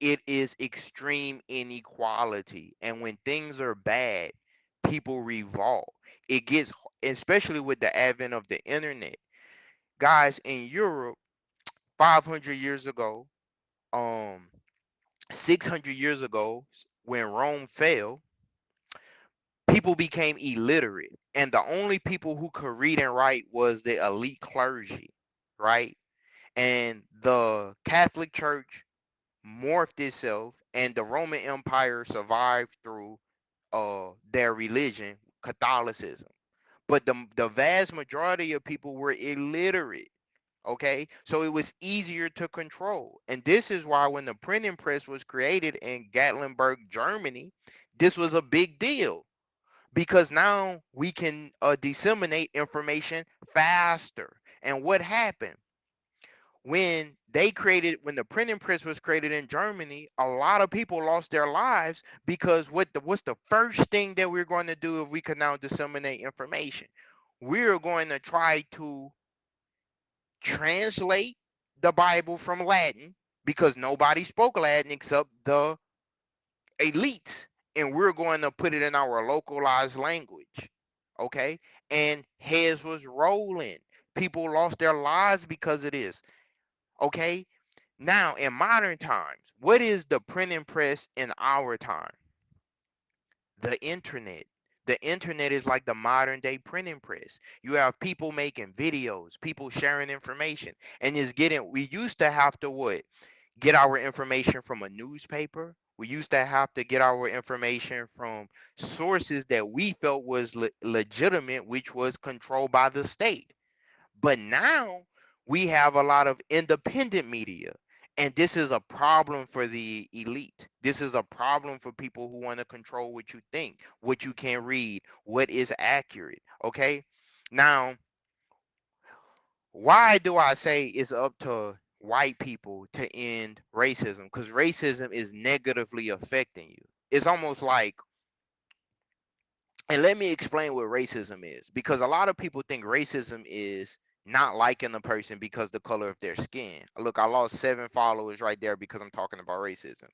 it is extreme inequality. And when things are bad, people revolt. It gets, especially with the advent of the internet. Guys, in Europe, 500 years ago, 600 years ago, when Rome fell, people became illiterate. And the only people who could read and write was the elite clergy, right? And the Catholic Church morphed itself, and the Roman Empire survived through their religion, Catholicism. But the vast majority of people were illiterate. Okay, so it was easier to control, and this is why when the printing press was created in Gatlinburg, Germany, this was a big deal because now we can disseminate information faster. And what happened when They created, when the printing press was created in Germany, a lot of people lost their lives because what's the first thing that we're going to do if we can now disseminate information? We're going to try to translate the Bible from Latin because nobody spoke Latin except the elites, and we're going to put it in our localized language. Okay, and heads was rolling. People lost their lives because of this. Okay, now in modern times, what is the printing press in our time? The internet. The internet is like the modern day printing press. You have people making videos, people sharing information, and it's getting, we used to have to what? Get our information from a newspaper. We used to have to get our information from sources that we felt was legitimate, which was controlled by the state. But now we have a lot of independent media. And this is a problem for the elite. This is a problem for people who want to control what you think, what you can read, what is accurate. Okay. Now, why do I say it's up to white people to end racism? Because racism is negatively affecting you. It's almost like, and let me explain what racism is, because a lot of people think racism is not liking a person because the color of their skin. Look, I lost 7 followers right there because I'm talking about racism.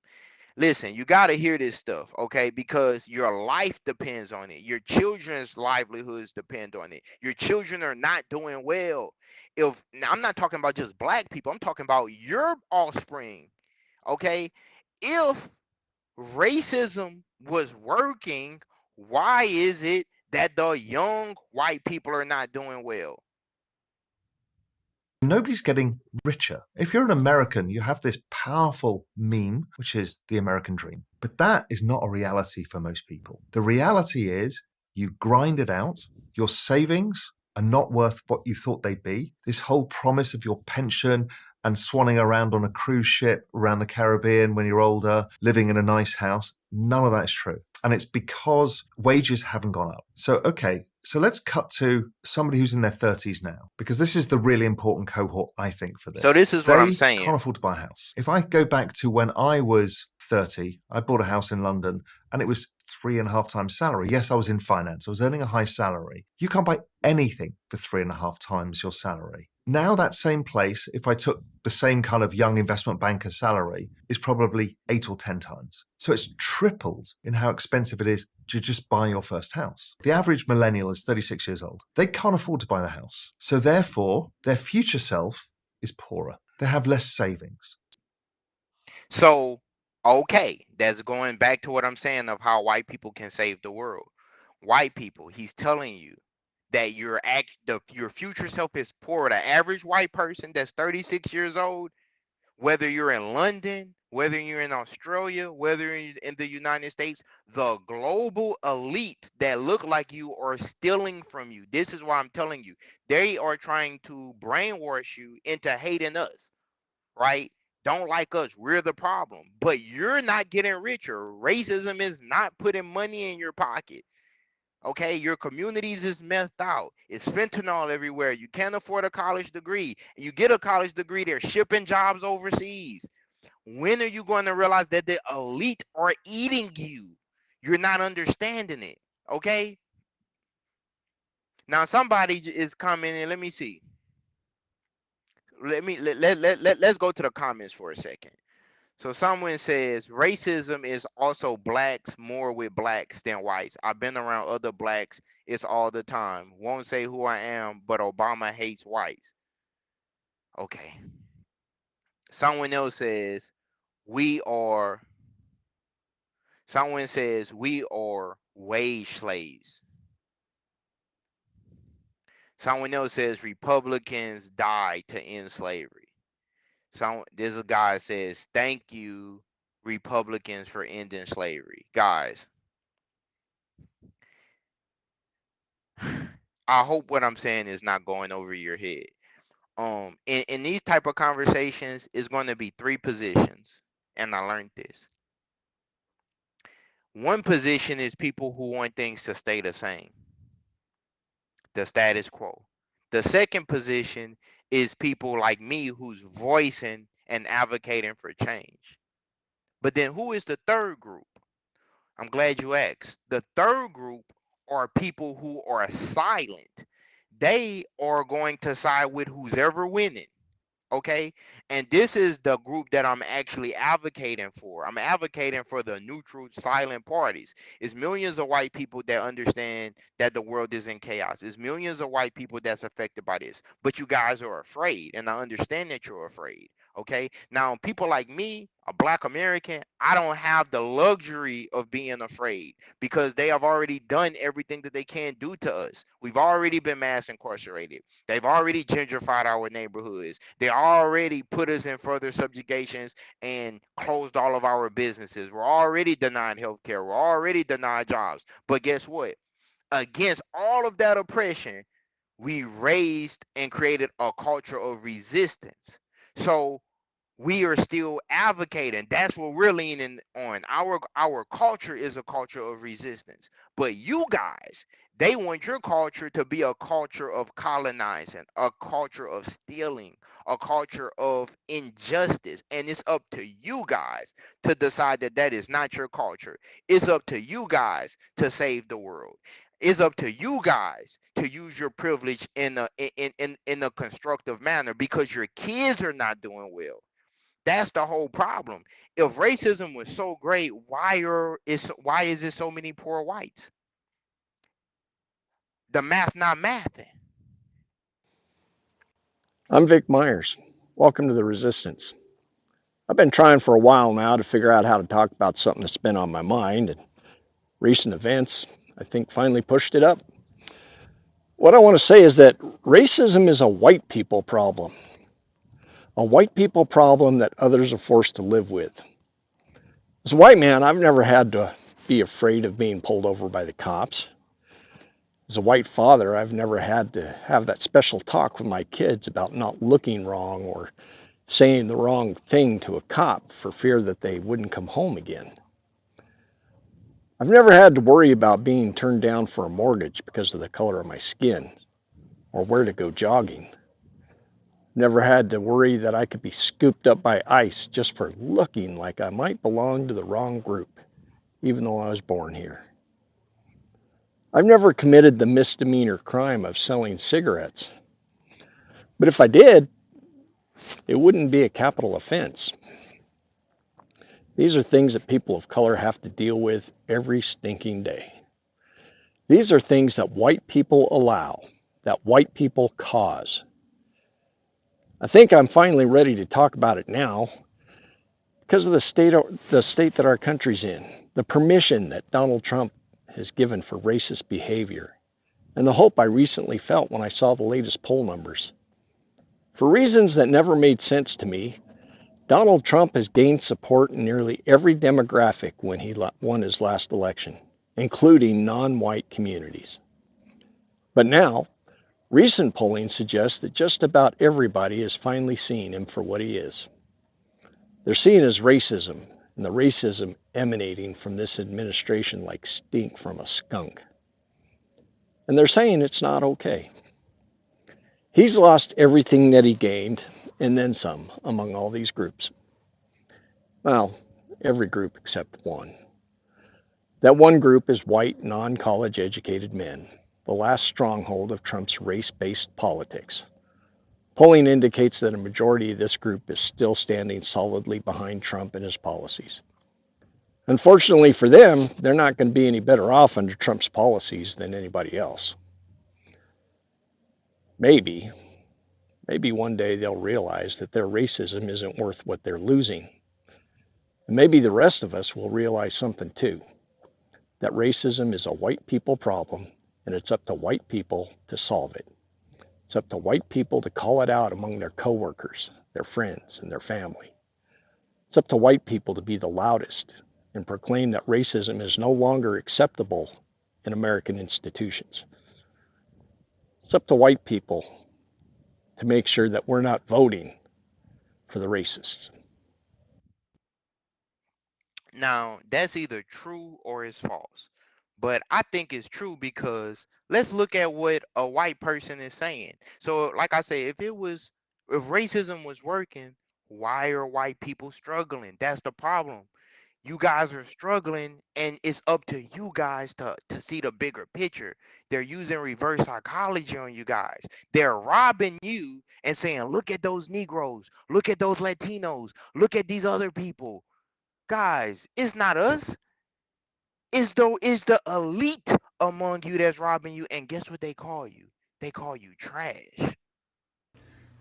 Listen, you got to hear this stuff, okay? Because your life depends on it. Your children's livelihoods depend on it. Your children are not doing well. If now, I'm not talking about just black people, I'm talking about your offspring, okay? If racism was working, why is it that the young white people are not doing well? Nobody's getting richer. If you're an American, you have this powerful meme, which is the American dream. But that is not a reality for most people. The reality is you grind it out. Your savings are not worth what you thought they'd be. This whole promise of your pension and swanning around on a cruise ship around the Caribbean when you're older, living in a nice house, none of that is true. And it's because wages haven't gone up. So let's cut to somebody who's in their 30s now, because this is the really important cohort, I think, for this. So this is what I'm saying. They can't afford to buy a house. If I go back to when I was 30, I bought a house in London and it was 3.5 times salary. Yes, I was in finance. I was earning a high salary. You can't buy anything for 3.5 times your salary. Now that same place, if I took the same kind of young investment banker salary, is probably 8 or 10 times. So it's tripled in how expensive it is to just buy your first house. The average millennial is 36 years old. They can't afford to buy the house. So therefore, their future self is poorer. They have less savings. So, okay, that's going back to what I'm saying of how white people can save the world. White people, he's telling you that your future self is poor. The average white person that's 36 years old, whether you're in London, whether you're in Australia, whether you're in the United States, the global elite that look like you are stealing from you. This is why I'm telling you, they are trying to brainwash you into hating us, right? Don't like us. We're the problem. But you're not getting richer. Racism is not putting money in your pocket. Okay, your communities is methed out. It's fentanyl everywhere. You can't afford a college degree. You get a college degree, they're shipping jobs overseas. When are you going to realize that the elite are eating you? You're not understanding it. Okay. Now somebody is commenting. Let me see. Let's go to the comments for a second. So someone says racism is also blacks more with blacks than whites. I've been around other blacks. It's all the time. Won't say who I am, but Obama hates whites. Okay. Someone else says we are. Someone says we are wage slaves. Someone else says Republicans died to end slavery. There's a guy says thank you Republicans for ending slavery. Guys, I hope what I'm saying is not going over your head. In these type of conversations, it's going to be 3 positions, and I learned this. One position is people who want things to stay the same, the status quo. The second position is people like me who's voicing and advocating for change. But then who is the third group? I'm glad you asked. The third group are people who are silent. They are going to side with who's ever winning. Okay, and this is the group that I'm actually advocating for. I'm advocating for the neutral silent parties. It's millions of white people that understand that the world is in chaos. It's millions of white people that's affected by this, but you guys are afraid, and I understand that you're afraid. Okay, now people like me, a black American, I don't have the luxury of being afraid because they have already done everything that they can do to us. We've already been mass incarcerated. They've already gentrified our neighborhoods. They already put us in further subjugations and closed all of our businesses. We're already denied healthcare. We're already denied jobs. But guess what? Against all of that oppression, we raised and created a culture of resistance. So we are still advocating. That's what we're leaning on. Our culture is a culture of resistance. But you guys, they want your culture to be a culture of colonizing, a culture of stealing, a culture of injustice. And it's up to you guys to decide that that is not your culture. It's up to you guys to save the world. It's up to you guys to use your privilege in a constructive manner because your kids are not doing well. That's the whole problem. If racism was so great, why is it so many poor whites? The math not mathing. I'm Vic Myers. Welcome to the Resistance. I've been trying for a while now to figure out how to talk about something that's been on my mind, and recent events, I think, finally pushed it up. What I want to say is that racism is a white people problem, a white people problem that others are forced to live with. As a white man, I've never had to be afraid of being pulled over by the cops. As a white father, I've never had to have that special talk with my kids about not looking wrong or saying the wrong thing to a cop for fear that they wouldn't come home again. I've never had to worry about being turned down for a mortgage because of the color of my skin or where to go jogging. Never had to worry that I could be scooped up by ICE just for looking like I might belong to the wrong group, even though I was born here. I've never committed the misdemeanor crime of selling cigarettes. But if I did, it wouldn't be a capital offense. These are things that people of color have to deal with every stinking day. These are things that white people allow, that white people cause. I think I'm finally ready to talk about it now because of the state that our country's in, the permission that Donald Trump has given for racist behavior, and the hope I recently felt when I saw the latest poll numbers. For reasons that never made sense to me, Donald Trump has gained support in nearly every demographic when he won his last election, including non-white communities. But now, recent polling suggests that just about everybody is finally seeing him for what he is. They're seeing his racism, and the racism emanating from this administration like stink from a skunk. And they're saying it's not okay. He's lost everything that he gained, and then some, among all these groups. Well, every group except one. That one group is white, non-college educated men, the last stronghold of Trump's race-based politics. Polling indicates that a majority of this group is still standing solidly behind Trump and his policies. Unfortunately for them, they're not going to be any better off under Trump's policies than anybody else. Maybe one day they'll realize that their racism isn't worth what they're losing. And maybe the rest of us will realize something too, that racism is a white people problem, and it's up to white people to solve it. It's up to white people to call it out among their coworkers, their friends, and their family. It's up to white people to be the loudest and proclaim that racism is no longer acceptable in American institutions. It's up to white people to make sure that we're not voting for the racists. Now, that's either true or it's false. But I think it's true because let's look at what a white person is saying. So, like I say, if racism was working, Why are white people struggling? That's the problem. You guys are struggling, and it's up to you guys to see the bigger picture. They're using reverse psychology on you guys. They're robbing you and saying, look at those Negroes, look at those Latinos, look at these other people. Guys, it's not us. It's the elite among you that's robbing you. And guess what they call you? They call you trash.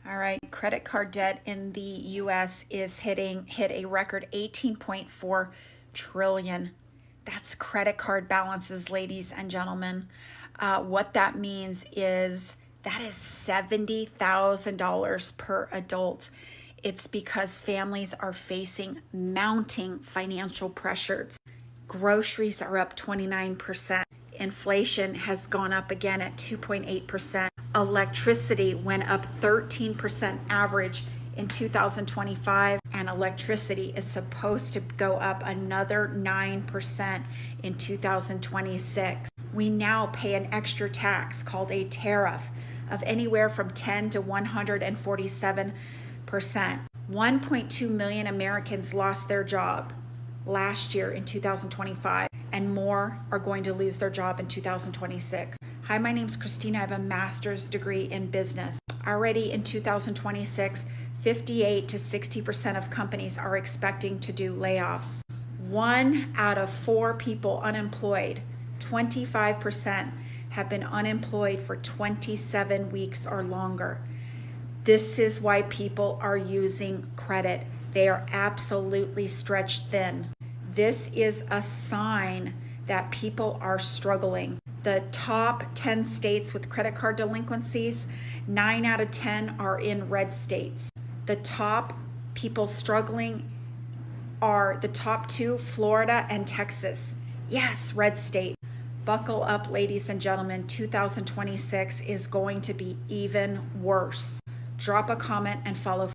All right, credit card debt in the US is hit a record 18.4 trillion. That's credit card balances, ladies and gentlemen. What that means is that is $70,000 per adult. It's because families are facing mounting financial pressures. Groceries are up 29%. Inflation has gone up again at 2.8%. Electricity went up 13% average in 2025, and electricity is supposed to go up another 9% in 2026. We now pay an extra tax called a tariff of anywhere from 10 to 147%. 1.2 million Americans lost their job last year in 2025, and more are going to lose their job in 2026. Hi, my name's Christina. I have a master's degree in business. Already in 2026, 58 to 60% of companies are expecting to do layoffs. 1 out of 4 people unemployed, 25%, have been unemployed for 27 weeks or longer. This is why people are using credit. They are absolutely stretched thin. This is a sign that people are struggling. The top 10 states with credit card delinquencies, 9 out of 10 are in red states. The top people struggling are the top 2, Florida and Texas. Yes, red state. Buckle up, ladies and gentlemen. 2026 is going to be even worse. Drop a comment and follow